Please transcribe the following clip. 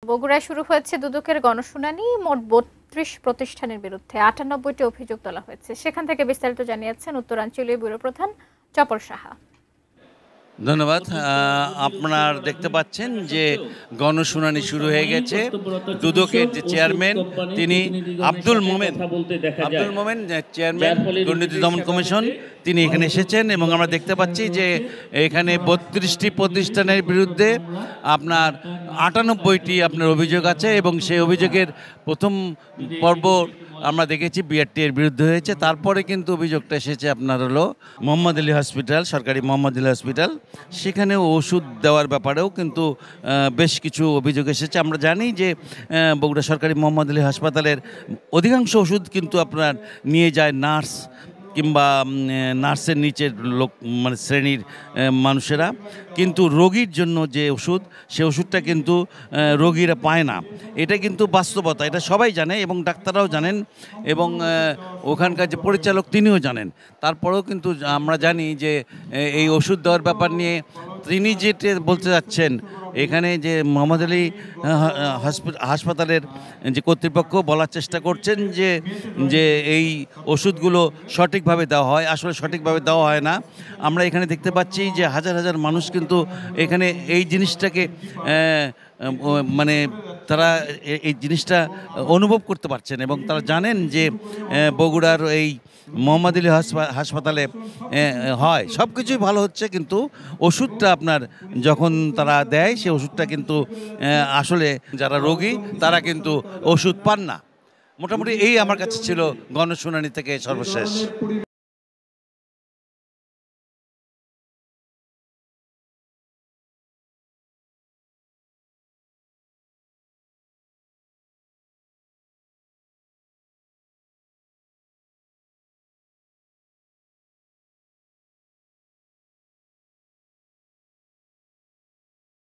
বগুড়ায় শুরু হয়েছে দুদকের গণশুনানি। মোট ৩২ প্রতিষ্ঠানের বিরুদ্ধে ৯৮টি অভিযোগ তোলা হয়েছে। সেখান থেকে বিস্তারিত জানিয়েছেন উত্তরাঞ্চলীয় ব্যুরো প্রধান চপল সাহা। ধন্যবাদ। আপনার দেখতে পাচ্ছেন যে গণশুনানি শুরু হয়ে গেছে। দুদকের যে চেয়ারম্যান তিনি আব্দুল মোমেন চেয়ারম্যান দুর্নীতি দমন কমিশন, তিনি এখানে এসেছেন এবং আমরা দেখতে পাচ্ছি যে এখানে ৩২টি প্রতিষ্ঠানের বিরুদ্ধে আপনার ৯৮টি আপনার অভিযোগ আছে এবং সেই অভিযোগের প্রথম পর্ব আমরা দেখেছি বিআরটি এর বিরুদ্ধে হয়েছে। তারপরে কিন্তু অভিযোগটা এসেছে আপনার হলো মোহাম্মদ আলী হসপিটাল, সরকারি মোহাম্মদ আলী হসপিটাল, সেখানেও ওষুধ দেওয়ার ব্যাপারেও কিন্তু বেশ কিছু অভিযোগ এসেছে। আমরা জানি যে বগুড়া সরকারি মোহাম্মদ আলী হাসপাতালের অধিকাংশ ওষুধ কিন্তু আপনার নিয়ে যায় নার্স কিংবা নার্সের নিচের লোক মানে শ্রেণীর মানুষেরা, কিন্তু রোগীর জন্য যে ওষুধ সে ওষুধটা কিন্তু রোগীরা পায় না। এটা কিন্তু বাস্তবতা, এটা সবাই জানে এবং ডাক্তাররাও জানেন এবং ওখানকার যে পরিচালক তিনিও জানেন। তারপরেও কিন্তু আমরা জানি যে এই ওষুধ দেওয়ার ব্যাপার নিয়ে তিনি যেটা বলতে যাচ্ছেন, এখানে যে মোহাম্মদ আলী হাসপাতালের যে কর্তৃপক্ষ বলার চেষ্টা করছেন যে যে এই ওষুধগুলো সঠিকভাবে দেওয়া হয়, আসলে সঠিকভাবে দেওয়া হয় না। আমরা এখানে দেখতে পাচ্ছি যে হাজার হাজার মানুষ কিন্তু এখানে এই জিনিসটাকে মানে তারা এই জিনিসটা অনুভব করতে পারছেন এবং তারা জানেন যে বগুড়ার এই মোহাম্মদ আলী হাসপাতালে হয় সব কিছুই ভালো হচ্ছে, কিন্তু ওষুধটা আপনার যখন তারা দেয় সে ওষুধটা কিন্তু আসলে যারা রোগী তারা কিন্তু ওষুধ পান না। মোটামুটি এই আমার কাছে ছিল গণশুনানি থেকে সর্বশেষ।